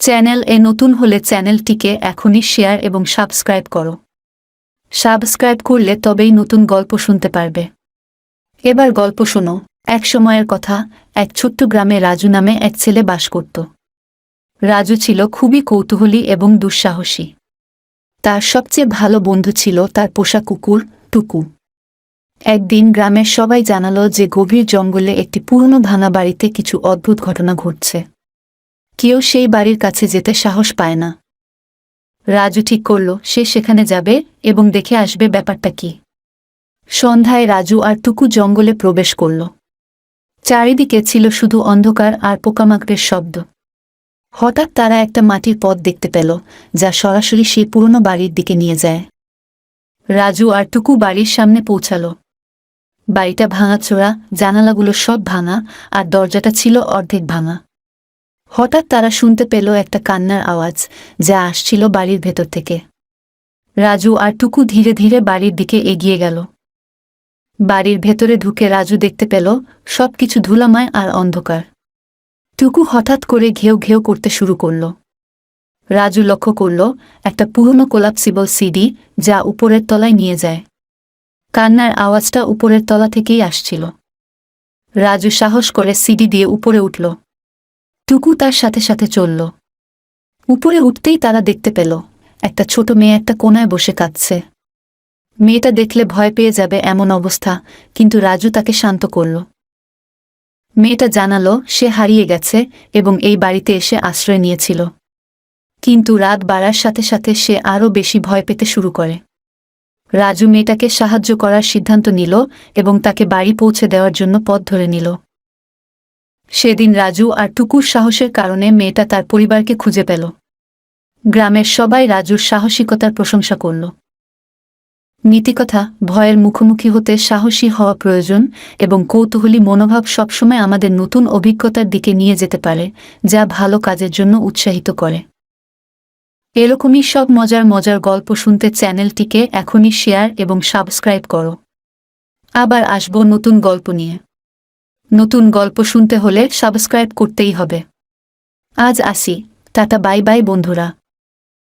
Channel এ নতুন হলে চ্যানেলটিকে এখনই শেয়ার এবং সাবস্ক্রাইব করো। সাবস্ক্রাইব করলে তবেই নতুন গল্প শুনতে পারবে। এবার গল্প শোনো। এক সময়ের কথা, এক ছোট্ট গ্রামে রাজু নামে এক ছেলে বাস করত। রাজু ছিল খুবই কৌতূহলী এবং দুঃসাহসী। তার সবচেয়ে ভালো বন্ধু ছিল তার পোষা কুকুর টুকু। একদিন গ্রামের সবাই জানালো যে গভীর জঙ্গলে একটি পুরনো ভাঙা বাড়িতে কিছু অদ্ভুত ঘটনা ঘটছে। কেউ সেই বাড়ির কাছে যেতে সাহস পায় না। রাজু ঠিক করল সে সেখানে যাবে এবং দেখে আসবে ব্যাপারটা কি। সন্ধ্যায় রাজু আর টুকু জঙ্গলে প্রবেশ করল। চারিদিকে ছিল শুধু অন্ধকার আর পোকামাকড়ের শব্দ। হঠাৎ তারা একটা মাটির পথ দেখতে পেল, যা সরাসরি সেই পুরনো বাড়ির দিকে নিয়ে যায়। রাজু আর টুকু বাড়ির সামনে পৌঁছাল। বাড়িটা ভাঙাচোরা, জানালাগুলো সব ভাঙা, আর দরজাটা ছিল অর্ধেক ভাঙা। হঠাৎ তারা শুনতে পেল একটা কান্নার আওয়াজ, যা আসছিল বাড়ির ভেতর থেকে। রাজু আর টুকু ধীরে ধীরে বাড়ির দিকে এগিয়ে গেল। বাড়ির ভেতরে ঢুকে রাজু দেখতে পেল সবকিছু ধুলাময় আর অন্ধকার। টুকু হঠাৎ করে ঘেউ ঘেউ করতে শুরু করল। রাজু লক্ষ্য করল একটা পুরনো কোলাপসিবল সিডি, যা উপরের তলায় নিয়ে যায়। কান্নার আওয়াজটা উপরের তলা থেকেই আসছিল। রাজু সাহস করে সিডি দিয়ে উপরে উঠল। টুকু তার সাথে সাথে চলল। উপরে উঠতেই তারা দেখতে পেল একটা ছোট মেয়ে একটা কোনায় বসে কাঁদছে। মেয়েটা দেখলে ভয় পেয়ে যাবে এমন অবস্থা, কিন্তু রাজু তাকে শান্ত করল। মেয়েটা জানালো সে হারিয়ে গেছে এবং এই বাড়িতে এসে আশ্রয় নিয়েছিল। কিন্তু রাত বাড়ার সাথে সাথে সে আরও বেশি ভয় পেতে শুরু করে। রাজু মেয়েটাকে সাহায্য করার সিদ্ধান্ত নিল এবং তাকে বাড়ি পৌঁছে দেওয়ার জন্য পথ ধরে নিল। সেদিন রাজু আর টুকুর সাহসের কারণে মেয়েটা তার পরিবারকে খুঁজে পেল। গ্রামের সবাই রাজুর সাহসিকতার প্রশংসা করল। নীতিকথা: ভয়ের মুখোমুখি হতে সাহসী হওয়া প্রয়োজন এবং কৌতূহলী মনোভাব সবসময় আমাদের নতুন অভিজ্ঞতার দিকে নিয়ে যেতে পারে, যা ভালো কাজের জন্য উৎসাহিত করে। এরকমই সব মজার মজার গল্প শুনতে চ্যানেলটিকে এখনই শেয়ার এবং সাবস্ক্রাইব করো। আবার আসবো নতুন গল্প নিয়ে। নতুন গল্প শুনতে হলে সাবস্ক্রাইব করতেই হবে। আজ আসি, টাটা, বাই বাই বন্ধুরা।